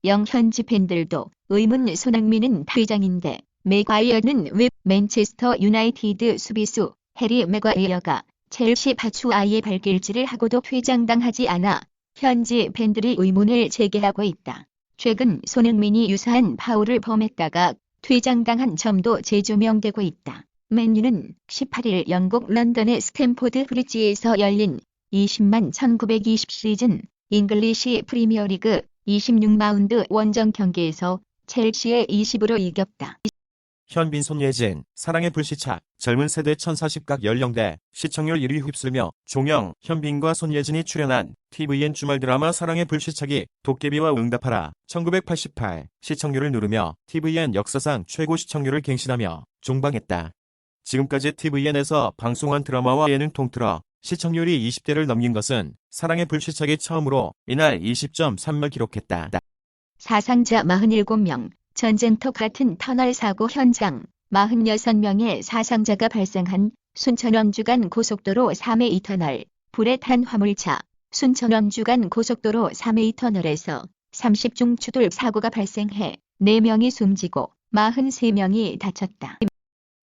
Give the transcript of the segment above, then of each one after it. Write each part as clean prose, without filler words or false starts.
영 현지 팬들도 의문. 손흥민은 퇴장인데 맥과이어는 왜? 맨체스터 유나이티드 수비수 해리 맥과이어가 첼시 파추아에 발길질을 하고도 퇴장당하지 않아 현지 팬들이 의문을 제기하고 있다. 최근 손흥민이 유사한 파울을 범했다가 퇴장당한 점도 재조명되고 있다. 맨유는 18일 영국 런던의 스탬포드 브리지에서 열린 20만 1920 시즌 잉글리시 프리미어리그 26라운드 원정 경기에서 첼시에 20으로 이겼다. 현빈 손예진, 사랑의 불시착, 젊은 세대 1040각 연령대, 시청률 1위 휩쓸며 종영, 현빈과 손예진이 출연한 tvN 주말 드라마 사랑의 불시착이 도깨비와 응답하라 1988 시청률을 누르며 tvN 역사상 최고 시청률을 갱신하며 종방했다. 지금까지 tvN에서 방송한 드라마와 예능 통틀어 시청률이 20대를 넘긴 것은 사랑의 불시착이 처음으로 이날 20.3을 기록했다. 사상자 47명, 전쟁터 같은 터널 사고 현장 46명의 사상자가 발생한 순천-원주간 고속도로 3A 터널, 불에 탄 화물차, 순천-원주간 고속도로 3A 터널에서 30중 추돌 사고가 발생해 4명이 숨지고 43명이 다쳤다.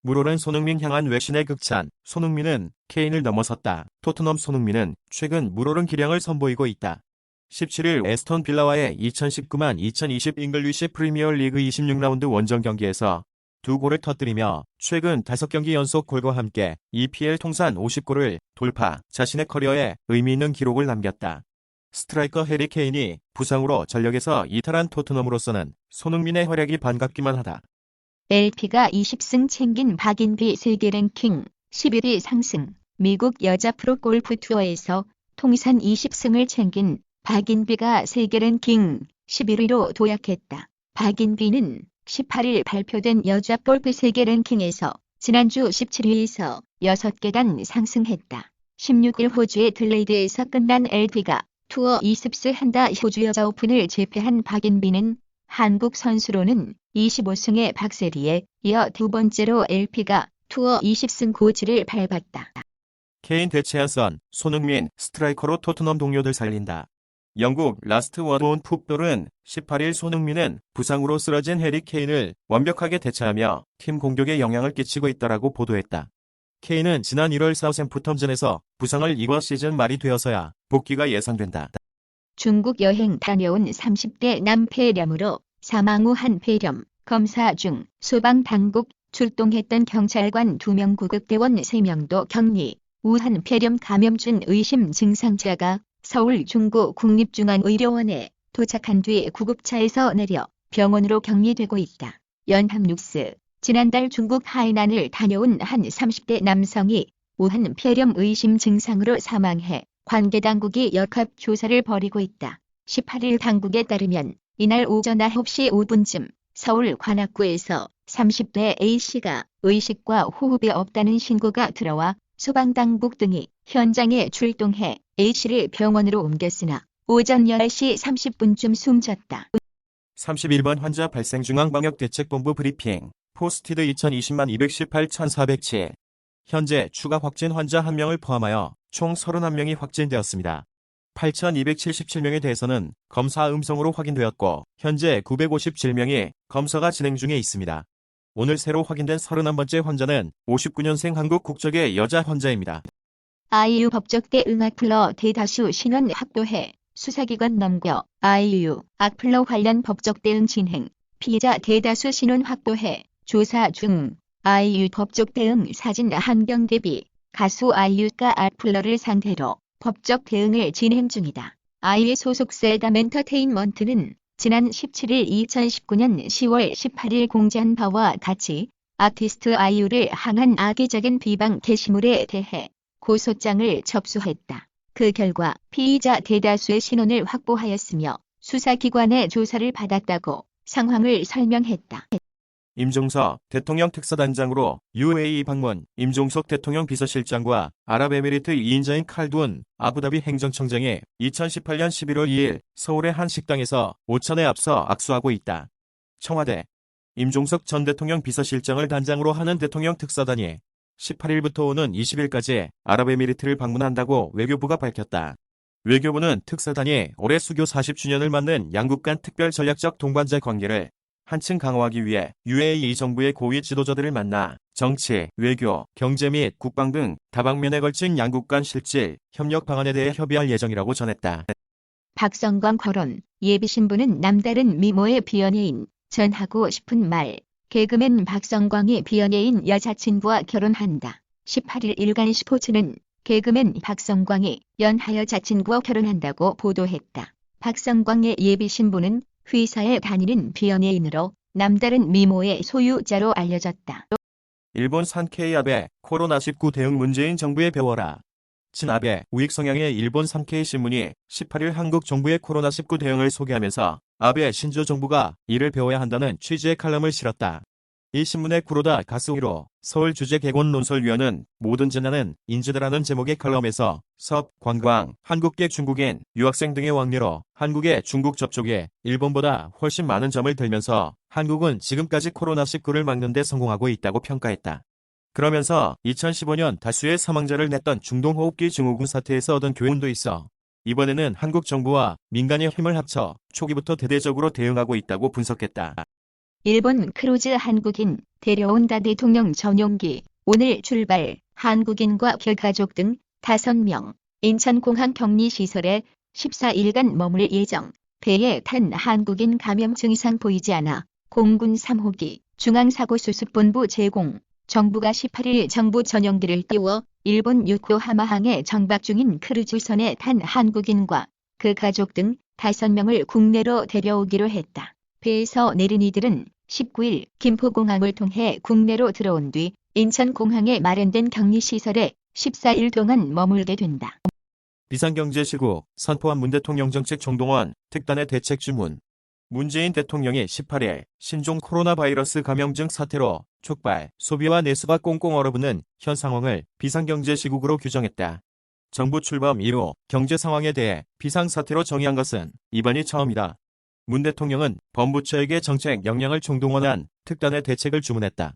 물오른 손흥민 향한 외신의 극찬, 손흥민은 케인을 넘어섰다. 토트넘 손흥민은 최근 물오른 기량을 선보이고 있다. 17일 에스턴 빌라와의 2019-2020 잉글리시 프리미어 리그 26라운드 원정 경기에서 2골을 터뜨리며 최근 5경기 연속 골과 함께 EPL 통산 50골을 돌파, 자신의 커리어에 의미 있는 기록을 남겼다. 스트라이커 해리 케인이 부상으로 전력에서 이탈한 토트넘으로서는 손흥민의 활약이 반갑기만 하다. LP가 20승 챙긴 박인비 세계 랭킹 11위 상승. 미국 여자 프로골프 투어에서 통산 20승을 챙긴 박인비가 세계 랭킹 11위로 도약했다. 박인비는 18일 발표된 여자 골프 세계 랭킹에서 지난주 17위에서 6계단 상승했다. 16일 호주의 들레이드에서 끝난 LP가 투어 20승 한다 호주 여자 오픈을 제패한 박인비는 한국 선수로는 25승의 박세리에 이어 두 번째로 LP가 투어 20승 고지를 밟았다. 케인 대체한 선, 손흥민, 스트라이커로 토트넘 동료들 살린다. 영국 라스트 워드 온 풋볼은 18일 손흥민은 부상으로 쓰러진 해리 케인을 완벽하게 대체하며 팀 공격에 영향을 끼치고 있다라고 보도했다. 케인은 지난 1월 사우샘프턴전에서 부상을 이번 시즌 말이 되어서야 복귀가 예상된다. 중국 여행 다녀온 30대 남 폐렴으로 사망 후 한 폐렴 검사 중 소방당국 출동했던 경찰관 2명 구급대원 3명도 격리. 우한 폐렴 감염증 의심 증상자가 서울 중구 국립중앙의료원에 도착한 뒤 구급차에서 내려 병원으로 격리되고 있다. 연합뉴스. 지난달 중국 하이난을 다녀온 한 30대 남성이 우한 폐렴 의심 증상으로 사망해 관계당국이 역학조사를 벌이고 있다. 18일 당국에 따르면 이날 오전 9시 5분쯤 서울 관악구에서 30대 A씨가 의식과 호흡이 없다는 신고가 들어와 소방당국 등이 현장에 출동해 A씨를 병원으로 옮겼으나 오전 10시 30분쯤 숨졌다. 31번 환자 발생 중앙방역대책본부 브리핑. 포스티드 2020만 218,407. 현재 추가 확진 환자 1명을 포함하여 총 31명이 확진되었습니다. 8,277명에 대해서는 검사 음성으로 확인되었고 현재 957명이 검사가 진행 중에 있습니다. 오늘 새로 확인된 31번째 환자는 59년생 한국 국적의 여자 환자입니다. 아이유 법적 대응 악플러 대다수 신원 확보해 수사기관 넘겨. 아이유 악플러 관련 법적 대응 진행. 피의자 대다수 신원 확보해 조사 중. 아이유 법적 대응 사진 환경 대비. 가수 아이유가 악플러를 상대로 법적 대응을 진행 중이다. 아이유 소속 세담엔터테인먼트는 지난 17일 2019년 10월 18일 공지한 바와 같이 아티스트 아이유를 향한 악의적인 비방 게시물에 대해 고소장을 접수했다. 그 결과 피의자 대다수의 신원을 확보하였으며 수사기관의 조사를 받았다고 상황을 설명했다. 임종석 대통령 특사단장으로 UAE 방문. 임종석 대통령 비서실장과 아랍에미리트 2인자인 칼둔 아부다비 행정청장이 2018년 11월 2일 서울의 한 식당에서 오찬에 앞서 악수하고 있다. 청와대. 임종석 전 대통령 비서실장을 단장으로 하는 대통령 특사단이 18일부터 오는 20일까지 아랍에미리트를 방문한다고 외교부가 밝혔다. 외교부는 특사단이 올해 수교 40주년을 맞는 양국 간 특별 전략적 동반자 관계를 한층 강화하기 위해 UAE 정부의 고위 지도자들을 만나 정치, 외교, 경제 및 국방 등 다방면에 걸친 양국 간 실질 협력 방안에 대해 협의할 예정이라고 전했다. 박성광 거론, 예비신부는 남다른 미모의 비연예인, 전하고 싶은 말. 개그맨 박성광이 비연예인 여자친구와 결혼한다. 18일 일간 스포츠는 개그맨 박성광이 연하 여자친구와 결혼한다고 보도했다. 박성광의 예비신부는 회사에 다니는 비연예인으로 남다른 미모의 소유자로 알려졌다. 일본 산케이 아베, 코로나19 대응 문재인 정부에 배워라. 친아베, 우익 성향의 일본 산케이 신문이 18일 한국 정부의 코로나19 대응을 소개하면서 아베 신조 정부가 이를 배워야 한다는 취지의 칼럼을 실었다. 이 신문의 구로다 가스히로 서울주재개곤논설위원은 모든 재난은 인재다라는 제목의 칼럼에서 섭, 관광, 한국계 중국인, 유학생 등의 왕래로 한국의 중국 접촉에 일본보다 훨씬 많은 점을 들면서 한국은 지금까지 코로나19를 막는 데 성공하고 있다고 평가했다. 그러면서 2015년 다수의 사망자를 냈던 중동호흡기 증후군 사태에서 얻은 교훈도 있어 이번에는 한국 정부와 민간의 힘을 합쳐 초기부터 대대적으로 대응하고 있다고 분석했다. 일본 크루즈 한국인 데려온다 대통령 전용기 오늘 출발 한국인과 결가족 등 5명 인천공항 격리시설에 14일간 머물 예정. 배에 탄 한국인 감염 증상 보이지 않아 공군 3호기 중앙사고수습본부 제공. 정부가 18일 정부 전용기를 띄워 일본 요코하마항에 정박 중인 크루즈선에 탄 한국인과 그 가족 등 5명을 국내로 데려오기로 했다. 배에서 내린 이들은 19일 김포공항을 통해 국내로 들어온 뒤 인천공항에 마련된 격리시설에 14일 동안 머물게 된다. 비상경제시국 선포한 문 대통령 정책 정동원 특단의 대책 주문. 문재인 대통령이 18일 신종 코로나 바이러스 감염증 사태로 촉발, 소비와 내수가 꽁꽁 얼어붙는 현 상황을 비상경제시국으로 규정했다. 정부 출범 이후 경제 상황에 대해 비상사태로 정의한 것은 이번이 처음이다. 문 대통령은 범부처에게 정책 역량을 총동원한 특단의 대책을 주문했다.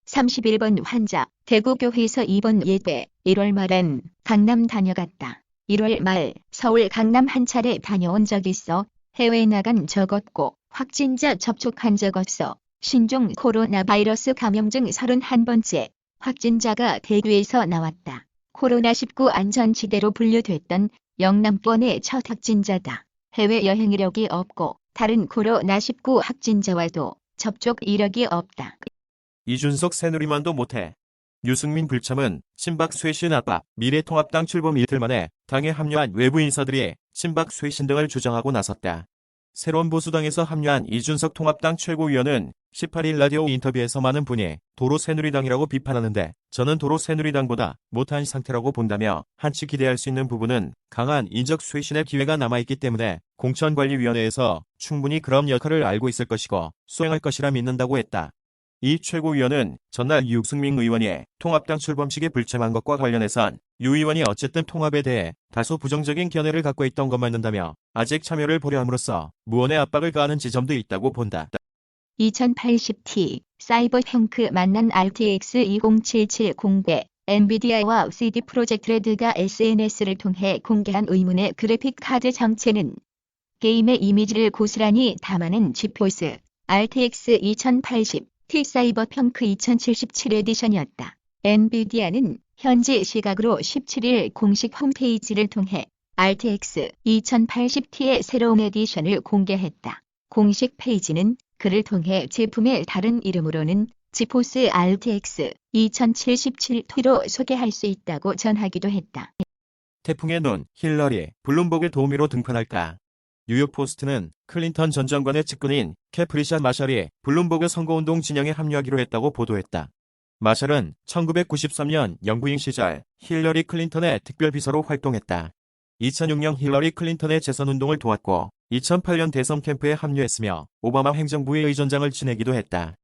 31번 환자, 대구교회에서 입원 예배, 1월 말엔 강남 다녀갔다. 1월 말 서울 강남 한 차례 다녀온 적 있어. 해외 나간 적 없고 확진자 접촉한 적 없어. 신종 코로나 바이러스 감염증 31번째 확진자가 대구에서 나왔다. 코로나19 안전지대로 분류됐던 영남권의 첫 확진자다. 해외여행 이력이 없고 다른 코로나19 확진자와도 접촉 이력이 없다. 이준석 새누리만도 못해. 유승민 불참은 친박 쇄신 압박, 미래통합당 출범 이틀 만에 당에 합류한 외부 인사들이 친박 쇄신 등을 주장하고 나섰다. 새로운 보수당에서 합류한 이준석 통합당 최고위원은 18일 라디오 인터뷰에서 많은 분이 도로 새누리당이라고 비판하는데 저는 도로 새누리당보다 못한 상태라고 본다며 한치 기대할 수 있는 부분은 강한 인적 쇄신의 기회가 남아있기 때문에 공천관리위원회에서 충분히 그런 역할을 알고 있을 것이고 수행할 것이라 믿는다고 했다. 이 최고위원은 전날 유승민 의원이 통합당 출범식에 불참한 것과 관련해선 유 의원이 어쨌든 통합에 대해 다소 부정적인 견해를 갖고 있던 것만 든다며 아직 참여를 보려 함으로써 무언의 압박을 가하는 지점도 있다고 본다. 2080T 사이버펑크 만난 RTX 2077 공개. 엔비디아와 CD 프로젝트 레드가 SNS를 통해 공개한 의문의 그래픽 카드 정체는 게임의 이미지를 고스란히 담아낸 지포스 RTX 2080 T 사이버펑크 2077 에디션이었다. 엔비디아는 현지 시각으로 17일 공식 홈페이지를 통해 RTX 2080T의 새로운 에디션을 공개했다. 공식 페이지는 그를 통해 제품의 다른 이름으로는 지포스 RTX 2077T로 소개할 수 있다고 전하기도 했다. 태풍의 눈, 힐러리, 블룸버그 도우미로 등판할까? 뉴욕포스트는 클린턴 전 장관의 측근인 캐프리샤 마샬이 블룸버그 선거운동 진영에 합류하기로 했다고 보도했다. 마샬은 1993년 영부인 시절 힐러리 클린턴의 특별비서로 활동했다. 2006년 힐러리 클린턴의 재선운동을 도왔고 2008년 대선 캠프에 합류했으며 오바마 행정부의 의전장을 지내기도 했다.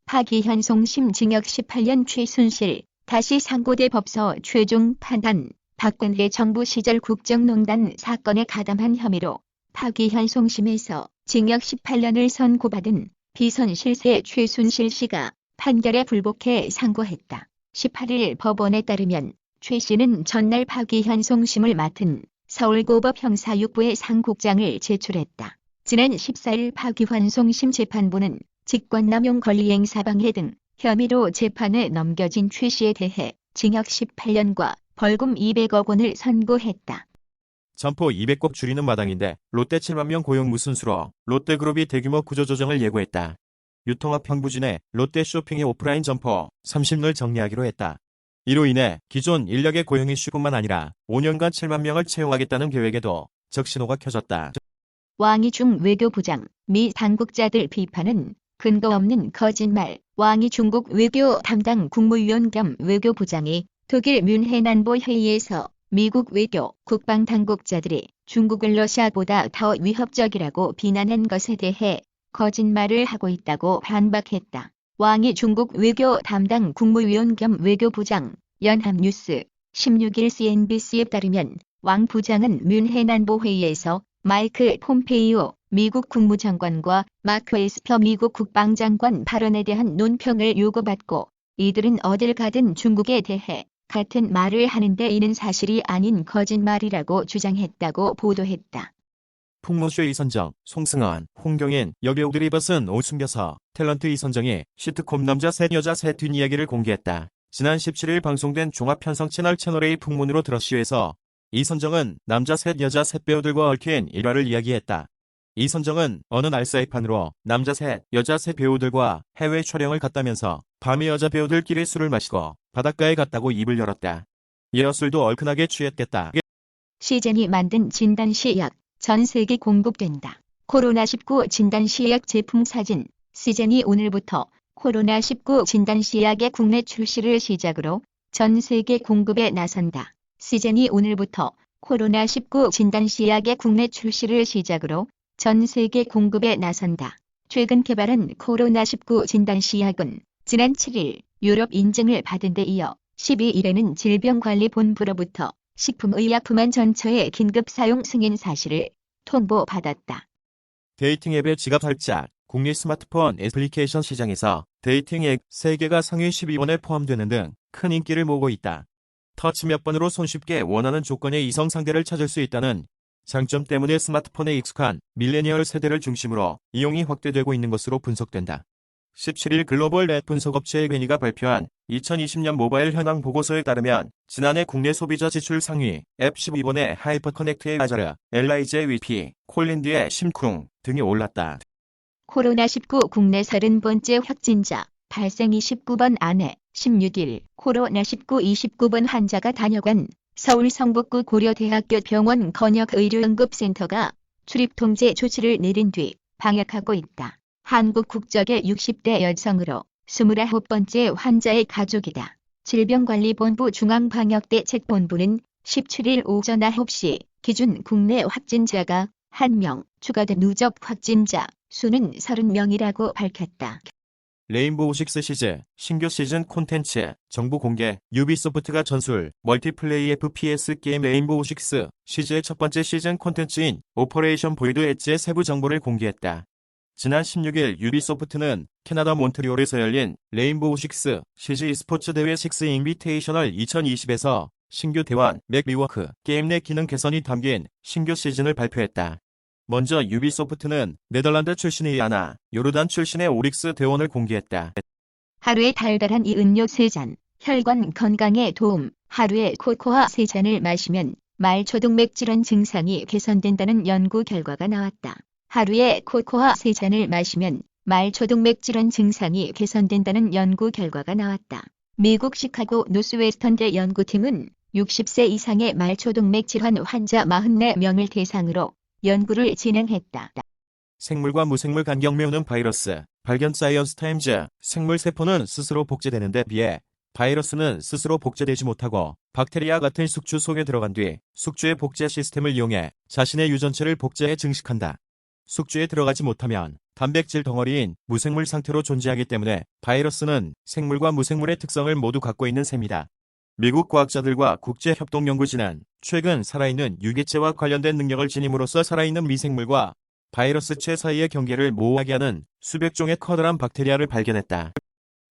파기현송심 징역 18년 최순실 다시 상고대 법서 최종 판단. 박근혜 정부 시절 국정농단 사건에 가담한 혐의로 파기현송심에서 징역 18년을 선고받은 비선 실세 최순실 씨가 판결에 불복해 상고했다. 18일 법원에 따르면 최 씨는 전날 파기현송심을 맡은 서울고법 형사6부에 상국장을 제출했다. 지난 14일 파기환송심 재판부는 직권남용 권리행사방해 등 혐의로 재판에 넘겨진 최 씨에 대해 징역 18년과 벌금 200억 원을 선고했다. 점포 200곳 줄이는 마당인데 롯데 7만 명 고용 무슨 수로 롯데그룹이 대규모 구조조정을 예고했다. 유통업 형부진의 롯데 쇼핑의 오프라인 점포 30를 정리하기로 했다. 이로 인해 기존 인력의 고용 이슈뿐만 아니라 5년간 7만 명을 채용하겠다는 계획에도 적신호가 켜졌다. 왕이중 외교부장, 미 당국자들 비판은 근거 없는 거짓말. 왕이 중국 외교 담당 국무위원 겸 외교부장이 독일 뮌헨 안보 회의에서 미국 외교 국방 당국자들이 중국을 러시아보다 더 위협적이라고 비난한 것에 대해 거짓말을 하고 있다고 반박했다. 왕이 중국 외교 담당 국무위원 겸 외교부장, 연합뉴스 16일 CNBC에 따르면 왕 부장은 뮌헨 안보회의에서 마이크 폼페이오 미국 국무장관과 마크 에스퍼 미국 국방장관 발언에 대한 논평을 요구받고 이들은 어딜 가든 중국에 대해 같은 말을 하는데 이는 사실이 아닌 거짓말이라고 주장했다고 보도했다. 풍문쇼 이선정, 송승헌, 홍경인 여배우들이 벗은 옷 숨겨서 탤런트 이선정이 시트콤 남자 셋 여자 셋 뒷이야기를 공개했다. 지난 17일 방송된 종합편성 채널A 풍문으로 드러쉬에서 이선정은 남자 셋 여자 셋 배우들과 얽힌 일화를 이야기했다. 이선정은 어느 날 사이판으로 남자 셋 여자 셋 배우들과 해외 촬영을 갔다면서 밤에 여자 배우들끼리 술을 마시고 바닷가에 갔다고 입을 열었다. 이어 술도 얼큰하게 취했겠다. 시젠이 만든 진단시약 전 세계 공급된다. 코로나19 진단시약 제품 사진. 시젠이 오늘부터 코로나19 진단시약의 국내 출시를 시작으로 전 세계 공급에 나선다. 시젠이 오늘부터 코로나19 진단시약의 국내 출시를 시작으로 전 세계 공급에 나선다. 최근 개발한 코로나19 진단시약은 지난 7일 유럽 인증을 받은 데 이어 12일에는 질병관리본부로부터 식품의약품안전처의 긴급 사용 승인 사실을 통보받았다. 데이팅 앱의 지갑 활짝. 국내 스마트폰 애플리케이션 시장에서 데이팅 앱 3개가 상위 12원에 포함되는 등 큰 인기를 모으고 있다. 터치 몇 번으로 손쉽게 원하는 조건의 이성 상대를 찾을 수 있다는 장점 때문에 스마트폰에 익숙한 밀레니얼 세대를 중심으로 이용이 확대되고 있는 것으로 분석된다. 17일 글로벌 넷 분석업체 베니가 발표한 2020년 모바일 현황 보고서에 따르면 지난해 국내 소비자 지출 상위 앱 12번에 하이퍼커넥트의 아자르, 엘라이제 위피, 콜린드의 심쿵 등이 올랐다. 코로나19 국내 30번째 확진자 발생 29번 안에 16일 코로나19 29번 환자가 다녀간 서울 성북구 고려대학교 병원 건역의료응급센터가 출입통제 조치를 내린 뒤 방역하고 있다. 한국 국적의 60대 여성으로 29번째 환자의 가족이다. 질병관리본부 중앙방역대책본부는 17일 오전 9시 기준 국내 확진자가 1명, 추가된 누적 확진자 수는 30명이라고 밝혔다. 레인보우 식스 시즈, 신규 시즌 콘텐츠, 정보 공개, 유비소프트가 전술, 멀티플레이 FPS 게임 레인보우 식스 시즈의 첫 번째 시즌 콘텐츠인 오퍼레이션 보이드 엣지의 세부 정보를 공개했다. 지난 16일 유비소프트는 캐나다 몬트리올에서 열린 레인보우 식스 시즈 e스포츠 대회 식스 인비테이셔널 2020에서 신규 대환, 맥 리워크, 게임 내 기능 개선이 담긴 신규 시즌을 발표했다. 먼저 유비소프트는 네덜란드 출신의 아나, 요르단 출신의 오릭스 대원을 공개했다. 하루에 달달한 이 음료 3잔, 혈관 건강에 도움. 하루에 코코아 3잔을 마시면 말초동맥 질환 증상이 개선된다는 연구 결과가 나왔다. 하루에 코코아 3잔을 마시면 말초동맥 질환 증상이 개선된다는 연구 결과가 나왔다. 미국 시카고 노스웨스턴대 연구팀은 60세 이상의 말초동맥 질환 환자 44명을 대상으로 연구를 진행했다. 생물과 무생물 간격 메우는 바이러스. 발견 사이언스 타임즈. 생물 세포는 스스로 복제되는 데 비해 바이러스는 스스로 복제되지 못하고 박테리아 같은 숙주 속에 들어간 뒤 숙주의 복제 시스템을 이용해 자신의 유전체를 복제해 증식한다. 숙주에 들어가지 못하면 단백질 덩어리인 무생물 상태로 존재하기 때문에 바이러스는 생물과 무생물의 특성을 모두 갖고 있는 셈이다. 미국 과학자들과 국제협동연구진은 최근 살아있는 유기체와 관련된 능력을 지님으로써 살아있는 미생물과 바이러스체 사이의 경계를 모호하게 하는 수백 종의 커다란 박테리아를 발견했다.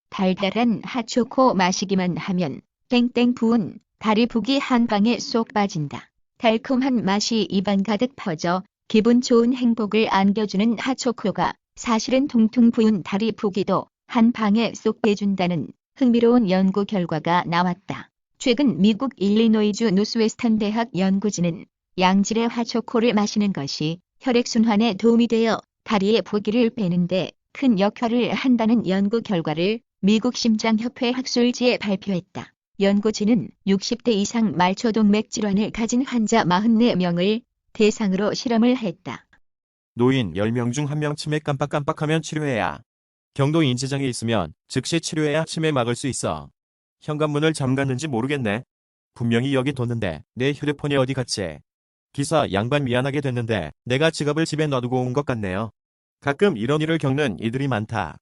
달달한 핫초코 마시기만 하면 땡땡 부은 다리 붓기 한 방에 쏙 빠진다. 달콤한 맛이 입안 가득 퍼져 기분 좋은 행복을 안겨주는 핫초코가 사실은 퉁퉁 부은 다리 부기도 한 방에 쏙 빼준다는 흥미로운 연구 결과가 나왔다. 최근 미국 일리노이주 노스웨스턴 대학 연구진은 양질의 핫초코를 마시는 것이 혈액순환에 도움이 되어 다리의 부기를 빼는데 큰 역할을 한다는 연구 결과를 미국 심장협회 학술지에 발표했다. 연구진은 60대 이상 말초동맥 질환을 가진 환자 44명을 대상으로 실험을 했다. 노인 10명 중 1명 치매 깜빡깜빡하면 치료해야. 경도 인지장애 있으면 즉시 치료해야 치매 막을 수 있어. 현관문을 잠갔는지 모르겠네. 분명히 여기 뒀는데 내 휴대폰이 어디 갔지? 기사 양반 미안하게 됐는데 내가 지갑을 집에 놔두고 온 것 같네요. 가끔 이런 일을 겪는 이들이 많다.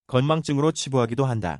건망증으로 치부하기도 한다.